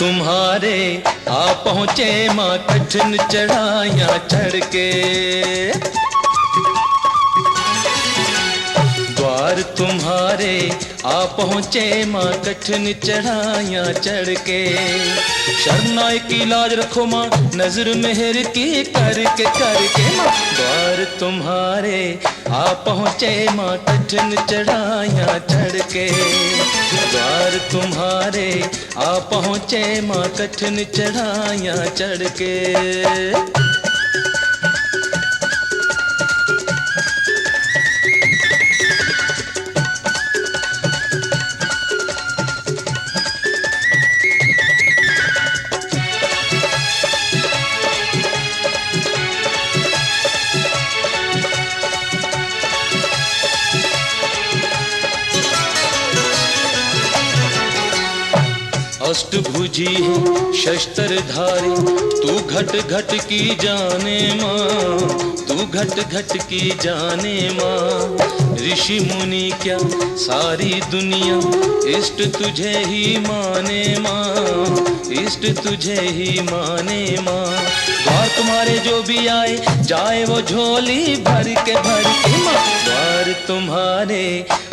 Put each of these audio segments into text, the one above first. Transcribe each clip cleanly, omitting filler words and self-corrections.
तुम्हारे आ पहुँचे माँ कठिन चढ़ाइयाँ चढ़ के। द्वार तुम्हारे आ पहुँचे माँ कठिन चढ़ाइयाँ चढ़ के। शरनाई की लाज रखो माँ नजर मेहर की करके करके माँ। द्वार तुम्हारे आ पहुँचे माँ कठिन चढ़ाइयाँ चढ़ के। द्वार तुम्हारे आ पहुँचे माँ कठिन चढ़ाइयाँ चढ़ के। अष्टभुजी है शस्त्रधारी तू घट घट की जाने माँ, तू घट घट की जाने माँ। ऋषि मुनि क्या सारी दुनिया इष्ट तुझे ही माने माँ, इष्ट तुझे ही माने माँ। द्वार तुम्हारे जो भी आए जाए वो झोली भर के माँ। द्वार तुम्हारे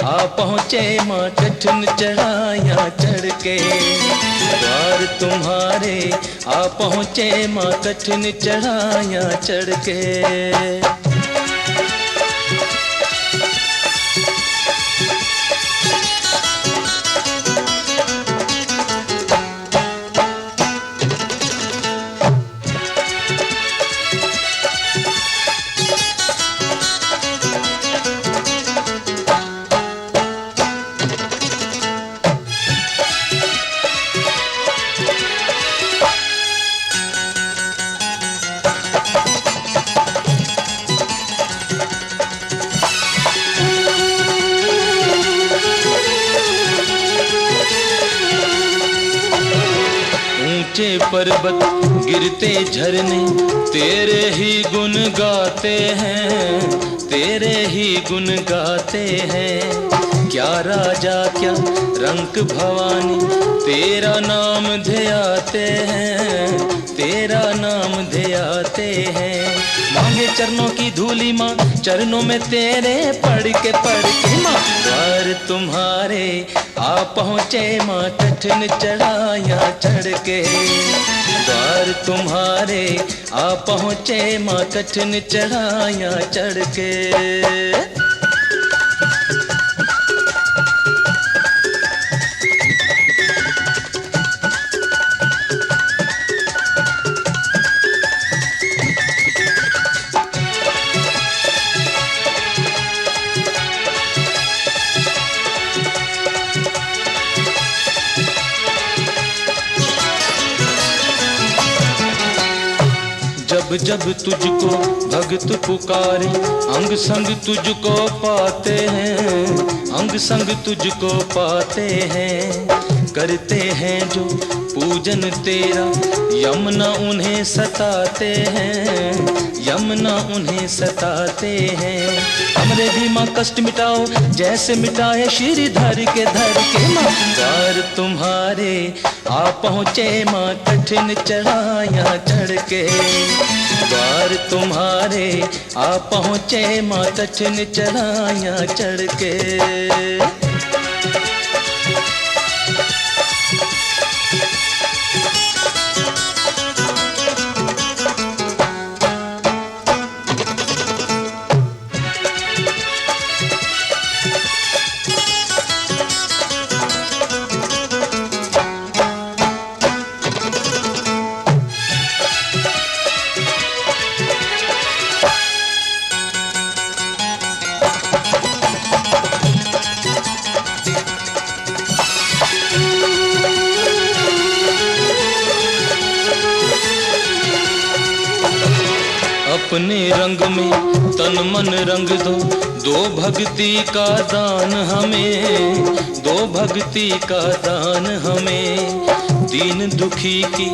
आ पहुँचे माँ कठिन चढ़ाइयाँ चढ़ के। द्वार तुम्हारे आ पहुँचे माँ कठिन चढ़ाइयाँ चढ़ के। ऊंचे पर्वत गिरते झरने तेरे ही गुण गाते हैं, तेरे ही गुण गाते हैं। क्या राजा क्या रंक भवानी तेरा नाम धियाते हैं, तेरा नाम धियाते हैं। मांगे चरणों की धूली माँ चरणों में तेरे पढ़ के माँ। द्वार तुम्हारे आ पहुँचे माँ कठिन चढ़ाइयाँ चढ़ के। द्वार तुम्हारे आ पहुँचे माँ कठिन चढ़ाइयाँ चढ़ के। जब जब तुझको भक्त पुकारे अंग संग तुझको पाते हैं, अंग संग तुझको पाते हैं। करते हैं जो पूजन तेरा यमुना उन्हें सताते हैं, यमुना उन्हें सताते हैं। हमरे भी माँ कष्ट मिटाओ जैसे मिटाए श्रीधर के माँ। द्वार तुम्हारे आ पहुँचे माँ कठिन चढ़ाइयाँ चढ़ के। द्वार तुम्हारे आ पहुँचे माँ कठिन चढ़ाइयाँ चढ़ के। अपने रंग में तन मन रंग दो, दो भक्ति का दान हमें, दो भक्ति का दान हमें। दीन दुखी की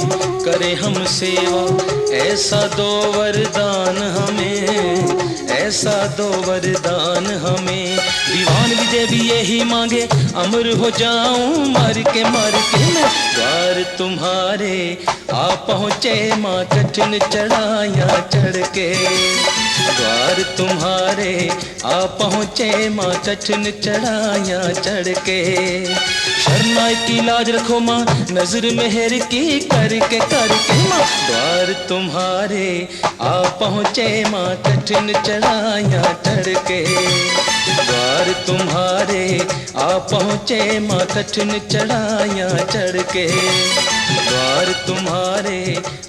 करे हम सेवा ऐसा दो वरदान हमें, ऐसा दो वरदान हमें। दीवान विजय भी यही मांगे, अमर हो जाऊं मर के मैं। द्वार तुम्हारे आ पहुँचे माँ कठिन चढ़ाया चढ़ के। द्वार तुम्हारे आ पहुँचे माँ कठिन चढ़ाया चढ़ के। शरणाई की लाज रखो माँ, नजर मेहर की करके माँ। द्वार तुम्हारे आ पहुँचे माँ कठिन चढ़ाया चढ़ के। द्वार तुम्हारे आ पहुँचे माँ कठिन चढ़ाया चढ़ के। द्वार तुम्हारे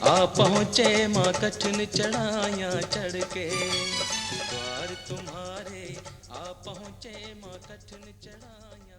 आ पहुँचे माँ कठिन चढ़ाया चढ़ के। द्वार तुम्हारे आ पहुँचे माँ कठिन चढ़ाया